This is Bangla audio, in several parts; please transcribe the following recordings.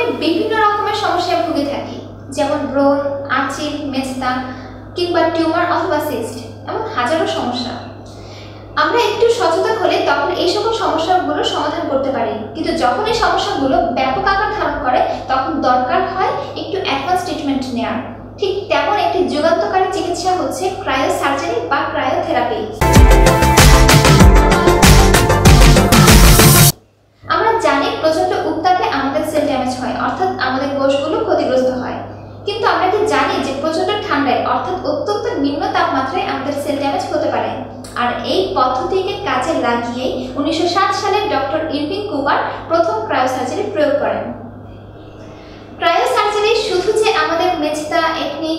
ত্বকের বিভিন্ন রকমের সমস্যায় ভুগে থাকি, যেমন ব্রণ, আঁচিল, মেস্তা কিংবা টিউমার অথবা সিস্ট, এমন হাজারো সমস্যা। আমরা একটু সচেতন হলে তখন এই সকল সমস্যাগুলো সমাধান করতে পারি, কিন্তু যখন এই সমস্যাগুলো ব্যাপক আকার ধারণ করে তখন দরকার হয় একটু অ্যাডভান্স ট্রিটমেন্ট নেওয়ার। ঠিক তেমন একটি যুগান্তকারী চিকিৎসা হচ্ছে ক্রায়োসার্জারি বা ক্রায়োথেরাপি। আমরা জানি প্রচন্ড উত্তাপে আমাদের সেল ড্যামেজ হয়, অর্থাৎ আমাদের কোষগুলো ক্ষতিগ্রস্ত হয়। কিন্তু আমরা কি জানি যে প্রচন্ড ঠান্ডায় অর্থাৎ অত্যন্ত নিম্ন তাপমাত্রায় আমাদের সেল ড্যামেজ হতে পারে? আর এই পদ্ধতিকে কাজে লাগিয়ে 1960 সালে ডক্টর ইরভিং কুপার প্রথম ক্রায়োসার্জারি প্রয়োগ করেন। ক্রায়োসার্জারি শুধু যে আমাদের মেস্তা, একনি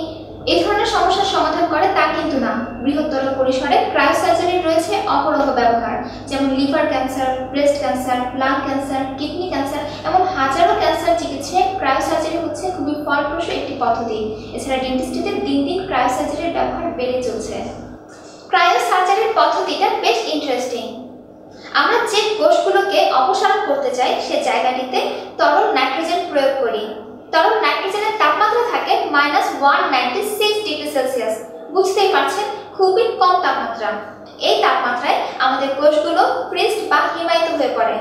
এই ধরনের সমস্যার সমাধান করে তা কিন্তু না। বৃহত্তর পরিসরে ক্রায়োসার্জারির রয়েছে অপরোক্ষ ব্যবহার, যেমন liver cancer, breast cancer, lung cancer, kidney cancer, এমন হাজারো ক্যান্সার চিকিৎসায় ক্রায়োসার্জারি হচ্ছে খুবই ফলপ্রসূ একটি পদ্ধতি। এছাড়া ডেন্টিস্ট্রিতে দিন দিন ক্রায়োসার্জারির ব্যবহার বেড়ে চলছে। ক্রায়োসার্জারির পদ্ধতিটা বেশ ইন্টারেস্টিং। আমরা যে কোষগুলোকে অপসারণ করতে চাই সে জায়গাটিতে তরল নাইট্রোজেন প্রয়োগ করি। তরল নাইট্রোজেনের তাপমাত্রা থাকে -196 ডিগ্রি সেলসিয়াস। বুঝতেই পারছেন, খুবই কম তাপমাত্রা। এই তাপমাত্রায় আমাদের কোষগুলো ফ্রিজড বা হিমায়িত হয়ে পড়ে।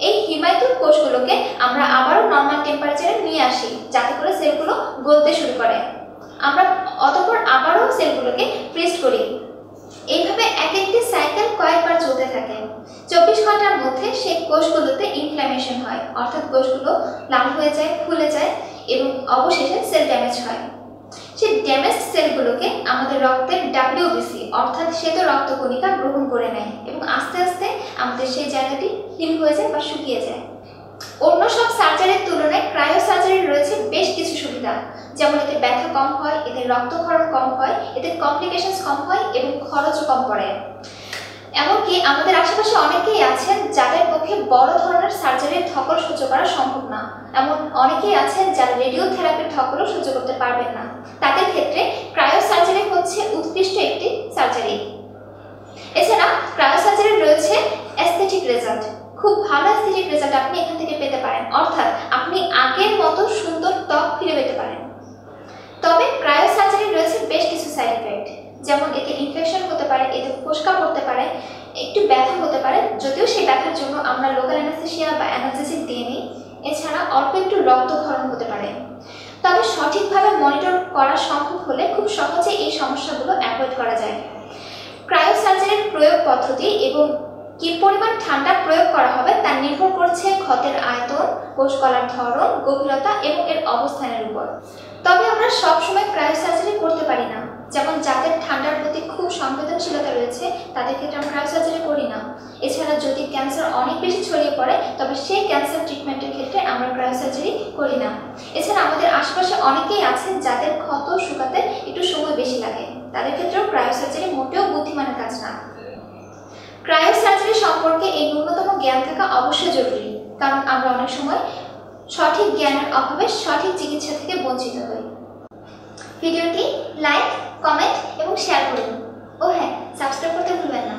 এই হিমায়িত কোষগুলোকে আমরা আবারও নর্মাল টেম্পারেচারে নিয়ে আসি, যাতে করে সেলগুলো গলতে শুরু করে। আমরা অতঃপর আবারও সেলগুলোকে ফ্রিজ করি। এইভাবে এক একটি সাইকেল কয়েকবার চলতে থাকে। 24 ঘন্টার মধ্যে সেই কোষগুলোতে ইনফ্ল্যামেশন হয়, অর্থাৎ কোষগুলো লাল হয়ে যায়, ফুলে যায় এবং অবশেষে সেল ড্যামেজ হয়। সেই ড্যামেজ সেলগুলোকে আমাদের রক্তের WBC অর্থাৎ শ্বেত রক্তকণিকা গ্রহণ করে নেয় এবং আস্তে আস্তে আমাদের সেই জায়গাটি হিল হয়ে যায় বা শুকিয়ে যায়। অন্য সব সার্জারির তুলনায় ক্রায়োসার্জারির রয়েছে বেশ কিছু সুবিধা, যেমন এতে ব্যথা কম হয়, এতে রক্তক্ষরণ কম হয়, এতে কমপ্লিকেশনস কম হয় এবং খরচও কম পড়ে। এমনকি আমাদের আশেপাশে অনেকেই আছেন যাদের পক্ষে বড় ধরনের সার্জারির ধকল সহ্য করা সম্ভব না। এমন অনেকেই আছেন যারা রেডিওথেরাপির ধকলও সহ্য করতে পারবেন না। তাদের ক্ষেত্রে ক্রায়োসার্জারি হচ্ছে উৎকৃষ্ট একটি সার্জারি। এছাড়া ক্রায়োসার্জারির রয়েছে অ্যাস্থেটিক রেজাল্ট। খুব ভালো অ্যাস্থেটিক রেজাল্ট আপনি এখান থেকে পেতে পারেন, অর্থাৎ আপনি আগের মতো সুন্দর ত্বক ফিরে পেতে পারেন। তবে ক্রায়োসার্জারির রয়েছে বেশ কিছু সাইড এফেক্ট, যেমন এতে ইনফেকশন হতে পারে, এতে ফোসকা পড়তে পারে, একটু ব্যথা হতে পারে, যদিও সেই ব্যথার জন্য আমরা লোকাল অ্যানাস্থেসিয়া বা অ্যানালজেসিক দিয়ে নিই। এছাড়া অল্প একটু রক্তক্ষরণ হতে পারে। তবে সঠিকভাবে মনিটর করা সম্ভব হলে খুব সহজে এই সমস্যাগুলো অ্যাভয়েড করা যায়। ক্রায়োসার্জারির প্রয়োগ পদ্ধতি এবং কি পরিমাণ ঠান্ডা প্রয়োগ করা হবে তা নির্ভর করছে ক্ষতের আয়তন, কোষ গলার ধরন, গভীরতা এবং এর অবস্থানের উপর। তবে আমরা সবসময় ক্রায়োসার্জারি করতে পারি না। যেমন যাদের ঠান্ডার প্রতি খুব সংবেদনশীলতা রয়েছে তাদের ক্ষেত্রে আমরা ক্রায়োসার্জারি করি না। এছাড়া যদি ক্যান্সার অনেক বেশি ছড়িয়ে পড়ে তবে সেই ক্যান্সার ট্রিটমেন্টের ক্ষেত্রে আমরা ক্রায়োসার্জারি করি না। এছাড়া আমাদের আশেপাশে অনেকেই আছেন যাদের ক্ষত শুকাতে একটু সময় বেশি লাগে, তাদের ক্ষেত্রেও ক্রায়োসার্জারি মোটেও বুদ্ধিমানের কাজ না। ক্রায়োসার্জারি সম্পর্কে এই ন্যূনতম জ্ঞান থাকা অবশ্যই জরুরি, কারণ আমরা অনেক সময় সঠিক জ্ঞানের অভাবে সঠিক চিকিৎসা থেকে বঞ্চিত হই। ভিডিওটি লাইক, কমেন্ট এবং শেয়ার করুন। ও হ্যাঁ, সাবস্ক্রাইব করতে ভুলবেন না।